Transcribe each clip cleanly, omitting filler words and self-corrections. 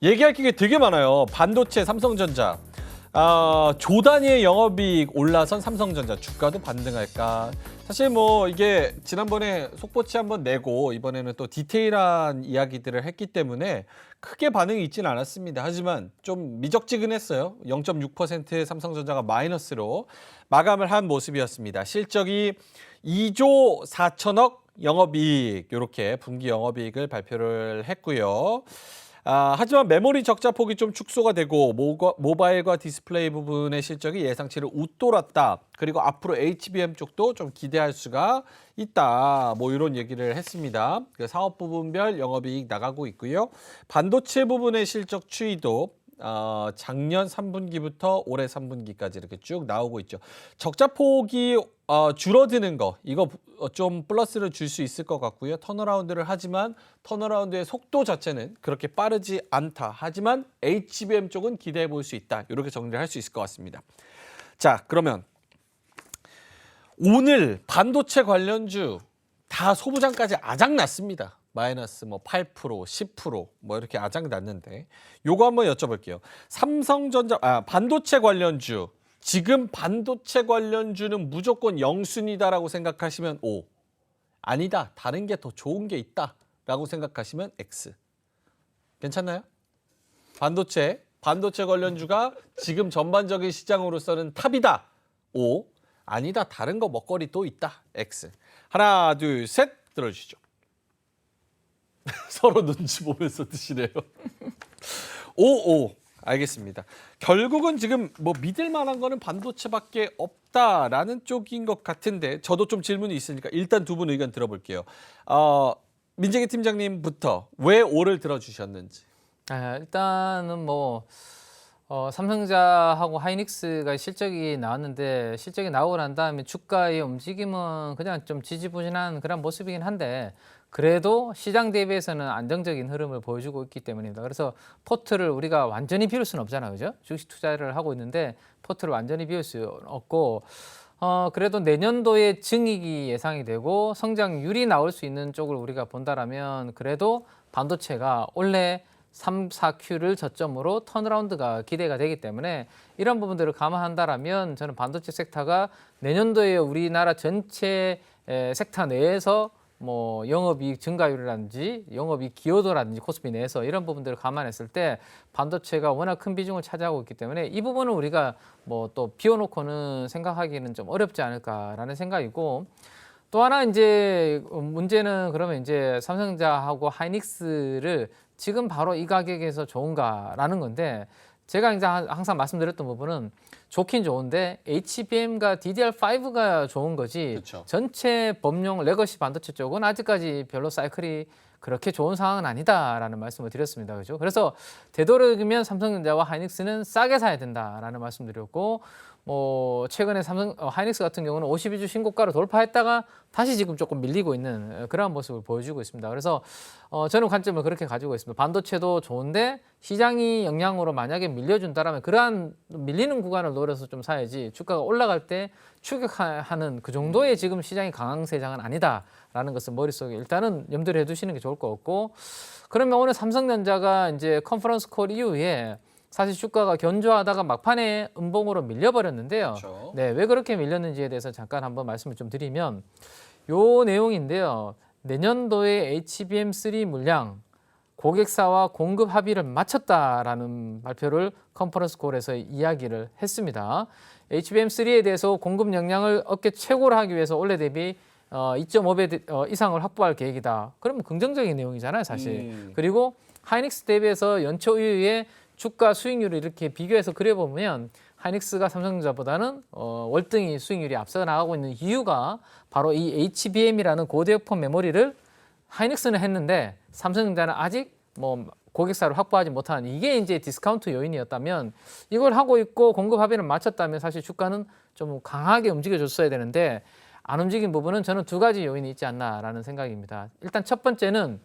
얘기할 게 되게 많아요. 반도체, 삼성전자. 조 단위의 영업이익 올라선 삼성전자 주가도 반등할까? 사실 뭐 이게 지난번에 속보치 한번 내고 이번에는 또 디테일한 이야기들을 했기 때문에 크게 반응이 있지는 않았습니다. 하지만 좀 미적지근했어요. 0.6% 삼성전자가 마이너스로 마감을 한 모습이었습니다. 실적이 2조 4천억 영업이익, 이렇게 분기 영업이익을 발표를 했고요. 하지만 메모리 적자 폭이 좀 축소가 되고 모바일과 디스플레이 부분의 실적이 예상치를 웃돌았다. 그리고 앞으로 HBM 쪽도 좀 기대할 수가 있다. 뭐 이런 얘기를 했습니다. 그 사업 부분별 영업이익 나가고 있고요. 반도체 부분의 실적 추이도 작년 3분기부터 올해 3분기까지 이렇게 쭉 나오고 있죠. 적자 폭이 줄어드는 거, 이거 좀 플러스를 줄 수 있을 것 같고요. 턴어라운드를 하지만 턴어라운드의 속도 자체는 그렇게 빠르지 않다. 하지만 HBM 쪽은 기대해 볼 수 있다. 이렇게 정리를 할 수 있을 것 같습니다. 자, 그러면 오늘 반도체 관련주 다 소부장까지 아작났습니다. 마이너스 뭐 8%, 10% 뭐 이렇게 아작났는데 요거 한번 여쭤볼게요. 삼성전자 반도체 관련주, 지금 반도체 관련주는 무조건 영순이다라고 생각하시면 O, 아니다, 다른 게 더 좋은 게 있다라고 생각하시면 X. 괜찮나요? 반도체 관련주가 지금 전반적인 시장으로서는 탑이다. O, 아니다, 다른 거 먹거리 또 있다. X. 하나, 둘, 셋 들어주시죠. 서로 눈치 보면서 드시네요. 오, 알겠습니다. 결국은 지금 뭐 믿을 만한 거는 반도체밖에 없다라는 쪽인 것 같은데, 저도 좀 질문이 있으니까 일단 두 분 의견 들어볼게요. 민재기 팀장님부터 왜 오를 들어주셨는지. 일단은 뭐 삼성전자하고 하이닉스가 실적이 나왔는데, 실적이 나오고 난 다음에 주가의 움직임은 그냥 좀 지지부진한 그런 모습이긴 한데, 그래도 시장 대비해서는 안정적인 흐름을 보여주고 있기 때문입니다. 그래서 포트를 우리가 완전히 비울 수는 없잖아요, 그죠? 주식 투자를 하고 있는데 포트를 완전히 비울 수 없고, 그래도 내년도에 증익이 예상이 되고 성장률이 나올 수 있는 쪽을 우리가 본다라면, 그래도 반도체가 올해 3, 4Q를 저점으로 턴어라운드가 기대가 되기 때문에 이런 부분들을 감안한다라면 저는 반도체 섹터가 내년도에 우리나라 전체 섹터 내에서 뭐 영업이익 증가율이라든지 영업이익 기여도라든지 코스피 내에서 이런 부분들을 감안했을 때 반도체가 워낙 큰 비중을 차지하고 있기 때문에 이 부분은 우리가 뭐 또 비워놓고는 생각하기는 좀 어렵지 않을까라는 생각이고, 또 하나 이제 문제는 그러면 이제 삼성전자하고 하이닉스를 지금 바로 이 가격에서 좋은가라는 건데, 제가 이제 항상 말씀드렸던 부분은 좋긴 좋은데 HBM과 DDR5가 좋은 거지, 그쵸. 전체 범용 레거시 반도체 쪽은 아직까지 별로 사이클이 그렇게 좋은 상황은 아니다라는 말씀을 드렸습니다. 그죠? 그래서 되도록이면 삼성전자와 하이닉스는 싸게 사야 된다라는 말씀드렸고, 뭐 최근에 하이닉스 같은 경우는 52주 신고가를 돌파했다가 다시 지금 조금 밀리고 있는 그런 모습을 보여주고 있습니다. 그래서 저는 관점을 그렇게 가지고 있습니다. 반도체도 좋은데 시장이 영향으로 만약에 밀려준다라면 그러한 밀리는 구간을 노려서 좀 사야지, 주가가 올라갈 때 추격하는 그 정도의 지금 시장이 강세장은 아니다라는 것을 머릿속에 일단은 염두를 해두시는 게 좋을 것 같고, 그러면 오늘 삼성전자가 이제 컨퍼런스 콜 이후에 사실 주가가 견조하다가 막판에 음봉으로 밀려버렸는데요. 그렇죠. 네, 왜 그렇게 밀렸는지에 대해서 잠깐 한번 말씀을 좀 드리면 요 내용인데요. 내년도에 HBM3 물량 고객사와 공급 합의를 마쳤다라는 발표를 컨퍼런스 콜에서 이야기를 했습니다. HBM3에 대해서 공급 역량을 업계 최고로 하기 위해서 올해 대비 2.5배 이상을 확보할 계획이다. 그러면 긍정적인 내용이잖아요, 사실. 그리고 하이닉스 대비해서 연초 이후에 주가 수익률을 이렇게 비교해서 그려보면 하이닉스가 삼성전자보다는 월등히 수익률이 앞서 나가고 있는 이유가 바로 이 HBM이라는 고대역폭 메모리를 하이닉스는 했는데 삼성전자는 아직 뭐 고객사를 확보하지 못한, 이게 이제 디스카운트 요인이었다면, 이걸 하고 있고 공급 합의를 마쳤다면 사실 주가는 좀 강하게 움직여줬어야 되는데 안 움직인 부분은 저는 두 가지 요인이 있지 않나라는 생각입니다. 일단 첫 번째는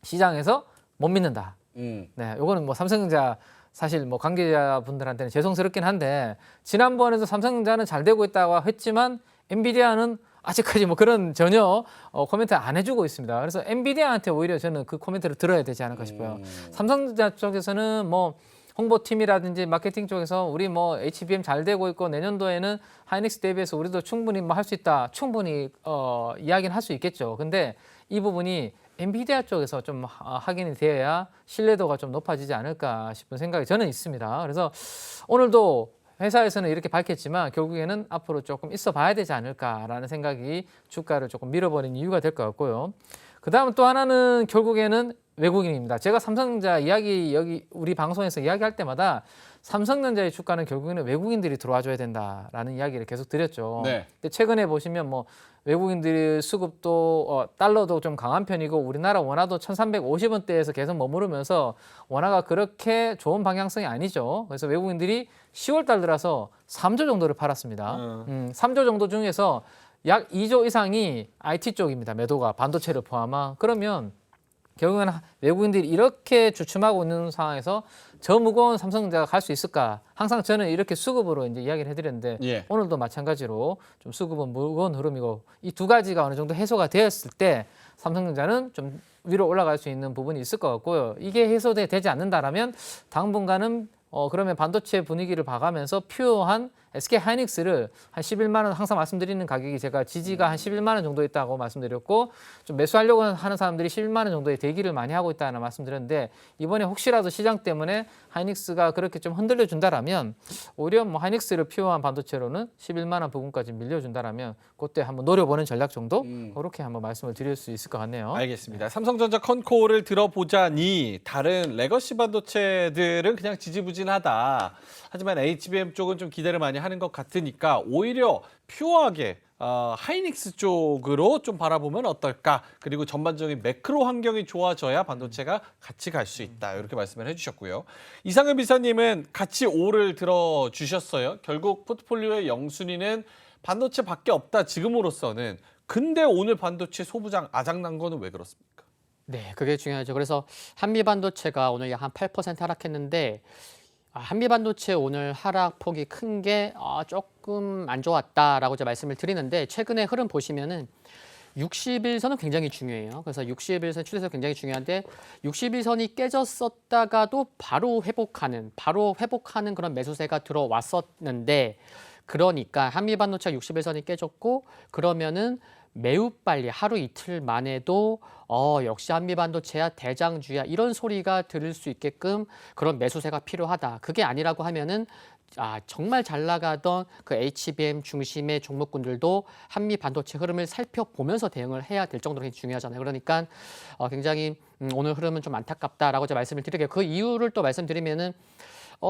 시장에서 못 믿는다. 네, 요거는 뭐 삼성전자 사실 뭐 관계자분들한테는 죄송스럽긴 한데, 지난번에도 삼성전자는 잘 되고 있다고 했지만 엔비디아는 아직까지 뭐 그런 전혀 코멘트 안 해주고 있습니다. 그래서 엔비디아한테 오히려 저는 그 코멘트를 들어야 되지 않을까 싶어요. 삼성전자 쪽에서는 뭐 홍보팀이라든지 마케팅 쪽에서 우리 뭐 HBM 잘 되고 있고 내년도에는 하이닉스 대비해서 우리도 충분히 뭐 할 수 있다. 충분히 이야기는 할 수 있겠죠. 근데 이 부분이 엔비디아 쪽에서 좀 확인이 되어야 신뢰도가 좀 높아지지 않을까 싶은 생각이 저는 있습니다. 그래서 오늘도 회사에서는 이렇게 밝혔지만 결국에는 앞으로 조금 있어 봐야 되지 않을까라는 생각이 주가를 조금 밀어버린 이유가 될 것 같고요. 그다음 또 하나는 결국에는 외국인입니다. 제가 삼성전자 이야기 여기 우리 방송에서 이야기할 때마다 삼성전자의 주가는 결국에는 외국인들이 들어와줘야 된다라는 이야기를 계속 드렸죠. 네. 근데 최근에 보시면 뭐 외국인들이 수급도 달러도 좀 강한 편이고 우리나라 원화도 1,350원대에서 계속 머무르면서 원화가 그렇게 좋은 방향성이 아니죠. 그래서 외국인들이 10월 달 들어서 3조 정도를 팔았습니다. 3조 정도 중에서 약 2조 이상이 IT 쪽입니다. 매도가 반도체를 포함한. 그러면 결국에는 외국인들이 이렇게 주춤하고 있는 상황에서 저 무거운 삼성전자가 갈 수 있을까? 항상 저는 이렇게 수급으로 이제 이야기를 해드렸는데 예. 오늘도 마찬가지로 좀 수급은 무거운 흐름이고 이 두 가지가 어느 정도 해소가 되었을 때 삼성전자는 좀 위로 올라갈 수 있는 부분이 있을 것 같고요. 이게 해소되지 않는다라면 당분간은 그러면 반도체 분위기를 봐가면서 퓨어한 SK 하이닉스를 한 11만 원 항상 말씀드리는 가격이 제가 지지가 한 11만 원 정도 있다고 말씀드렸고 좀 매수하려고 하는 사람들이 11만 원 정도의 대기를 많이 하고 있다는 말씀드렸는데 이번에 혹시라도 시장 때문에 하이닉스가 그렇게 좀 흔들려 준다라면 오히려 뭐 하이닉스를 퓨어한 반도체로는 11만 원 부분까지 밀려준다라면 그때 한번 노려보는 전략 정도 그렇게 한번 말씀을 드릴 수 있을 것 같네요. 알겠습니다. 삼성전자 컨코를 들어보자니 다른 레거시 반도체들은 그냥 지지부진하다. 하지만 HBM 쪽은 좀 기대를 많이 하는 것 같으니까 오히려 퓨어하게 하이닉스 쪽으로 좀 바라보면 어떨까? 그리고 전반적인 매크로 환경이 좋아져야 반도체가 같이 갈 수 있다. 이렇게 말씀을 해주셨고요. 이상은 비서님은 같이 5를 들어주셨어요. 결국 포트폴리오의 영순위는 반도체밖에 없다. 지금으로서는. 근데 오늘 반도체 소부장 아작난 거는 왜 그렇습니까? 네, 그게 중요하죠. 그래서 한미반도체가 오늘 약 한 8% 하락했는데 한미반도체 오늘 하락폭이 큰 게 조금 안 좋았다라고 제가 말씀을 드리는데 최근에 흐름 보시면은 60일선은 굉장히 중요해요. 그래서 60일선 추세선 굉장히 중요한데 60일선이 깨졌었다가도 바로 회복하는 그런 매수세가 들어왔었는데 그러니까 한미반도체가 60일선이 깨졌고 그러면은 매우 빨리 하루 이틀 만에도 역시 한미반도체야 대장주야 이런 소리가 들을 수 있게끔 그런 매수세가 필요하다. 그게 아니라고 하면은 정말 잘 나가던 그 HBM 중심의 종목군들도 한미 반도체 흐름을 살펴보면서 대응을 해야 될 정도로 중요하잖아요. 그러니까 굉장히 오늘 흐름은 좀 안타깝다라고 제가 말씀을 드릴게요. 그 이유를 또 말씀드리면은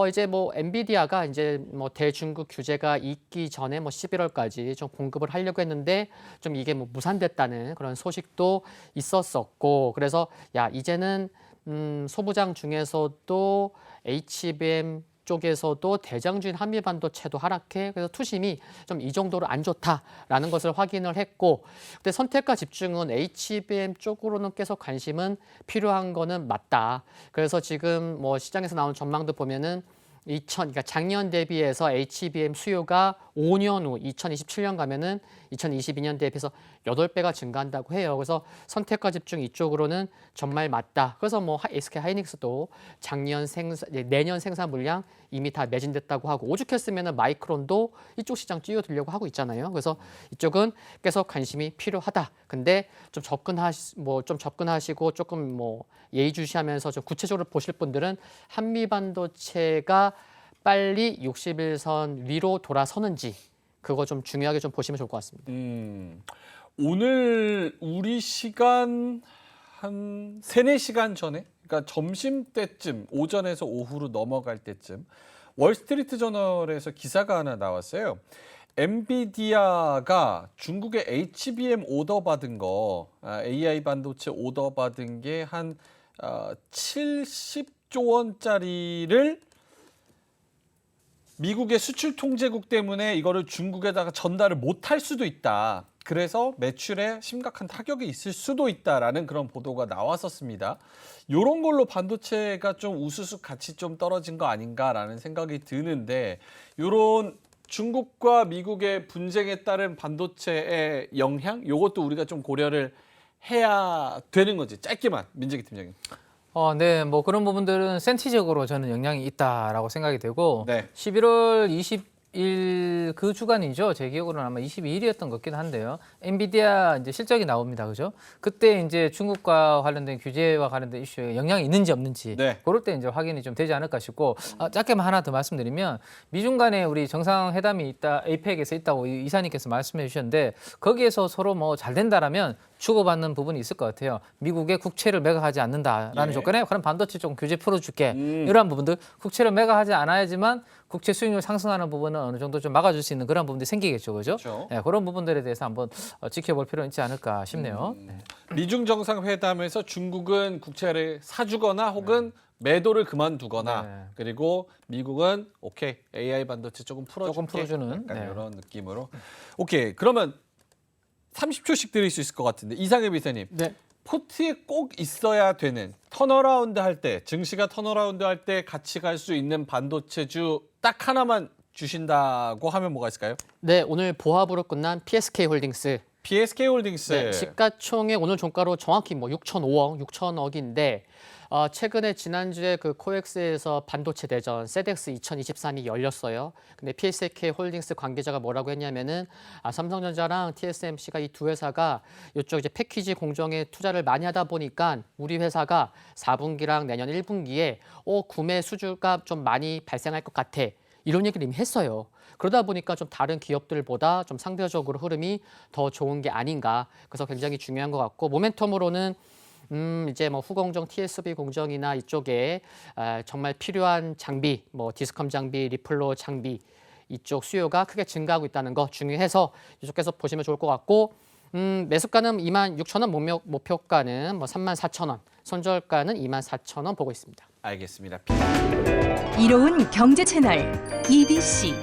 이제 뭐 엔비디아가 이제 뭐 대중국 규제가 있기 전에 뭐 11월까지 좀 공급을 하려고 했는데 좀 이게 뭐 무산됐다는 그런 소식도 있었었고 그래서 이제는 소부장 중에서도 HBM 쪽에서도 대장주인 한미반도체도 하락해 그래서 투심이 좀 이 정도로 안 좋다라는 것을 확인을 했고 근데 선택과 집중은 HBM 쪽으로는 계속 관심은 필요한 거는 맞다. 그래서 지금 뭐 시장에서 나온 전망도 보면은 그러니까 작년 대비해서 HBM 수요가 5년 후 2027년 가면은 2022년 대비해서 8배가 증가한다고 해요. 그래서 선택과 집중 이쪽으로는 정말 맞다. 그래서 뭐 SK 하이닉스도 내년 생산 물량 이미 다 매진됐다고 하고 오죽했으면은 마이크론도 이쪽 시장 뛰어들려고 하고 있잖아요. 그래서 이쪽은 계속 관심이 필요하다. 근데 좀 접근하시고 조금 뭐 예의주시하면서 좀 구체적으로 보실 분들은 한미 반도체가 빨리 60일선 위로 돌아서는지 그거 좀 중요하게 좀 보시면 좋을 것 같습니다. 오늘 우리 시간 한 3-4시간 전에 그러니까 점심때쯤 오전에서 오후로 넘어갈 때쯤 월스트리트 저널에서 기사가 하나 나왔어요. 엔비디아가 중국의 HBM 오더 받은 거 AI 반도체 오더 받은 게 한 70조 원짜리를 미국의 수출 통제국 때문에 이거를 중국에다가 전달을 못할 수도 있다. 그래서 매출에 심각한 타격이 있을 수도 있다라는 그런 보도가 나왔었습니다. 이런 걸로 반도체가 좀 우수수 같이 좀 떨어진 거 아닌가라는 생각이 드는데 이런 중국과 미국의 분쟁에 따른 반도체의 영향, 요것도 우리가 좀 고려를 해야 되는 거지. 짧게만 민재기 팀장님. 네, 뭐 그런 부분들은 센티적으로 저는 영향이 있다라고 생각이 되고 네. 11월 20일 그 주간이죠. 제 기억으로는 아마 22일이었던 것 같긴 한데요. 엔비디아 이제 실적이 나옵니다. 그죠? 그때 이제 중국과 관련된 규제와 관련된 이슈에 영향이 있는지 없는지 네. 그럴 때 이제 확인이 좀 되지 않을까 싶고 짧게만 하나 더 말씀드리면 미중 간에 우리 정상회담이 있다, 에이펙에서 있다고 이사님께서 말씀해 주셨는데 거기에서 서로 뭐 잘 된다라면 주고받는 부분이 있을 것 같아요. 미국의 국채를 매각하지 않는다라는 예. 조건에 그럼 반도체 좀 규제 풀어줄게. 이러한 부분들 국채를 매각하지 않아야지만 국채 수익률 상승하는 부분은 어느 정도 좀 막아줄 수 있는 그런 부분들이 생기겠죠, 그죠? 그렇죠. 네, 그런 부분들에 대해서 한번 지켜볼 필요는 있지 않을까 싶네요. 미중 정상회담에서 중국은 국채를 사주거나 혹은 매도를 그만두거나 네. 그리고 미국은 오케이 AI 반도체 조금 풀어줄게. 조금 풀어주는, 약간 네. 이런 느낌으로. 오케이 그러면 30초씩 드릴 수 있을 것 같은데 이상엽 이사님. 네. 포트에 꼭 있어야 되는 턴어라운드 할 때 증시가 턴어라운드 할 때 같이 갈 수 있는 반도체주 딱 하나만 주신다고 하면 뭐가 있을까요? 네, 오늘 보합으로 끝난 PSK 홀딩스. PSK 홀딩스. 네, 시가총액 오늘 종가로 정확히 뭐 6,005억, 6천억인데 최근에 지난주에 그 코엑스에서 반도체 대전 세덱스 2023이 열렸어요. 근데 PSK 홀딩스 관계자가 뭐라고 했냐면은 삼성전자랑 TSMC가 이 두 회사가 이쪽 이제 패키지 공정에 투자를 많이 하다 보니까 우리 회사가 4분기랑 내년 1분기에 구매 수주가 좀 많이 발생할 것 같아. 이런 얘기를 이미 했어요. 그러다 보니까 좀 다른 기업들보다 좀 상대적으로 흐름이 더 좋은 게 아닌가. 그래서 굉장히 중요한 것 같고 모멘텀으로는 이제 뭐 후공정, TSV 공정이나 이쪽에 정말 필요한 장비, 뭐 디스컴 장비, 리플로 장비 이쪽 수요가 크게 증가하고 있다는 거 중요해서 이쪽에서 보시면 좋을 것 같고 매수가는 26,000원, 목표가는 뭐 34,000원, 손절가는 24,000원 보고 있습니다. 알겠습니다. 이로운 경제 채널 EBC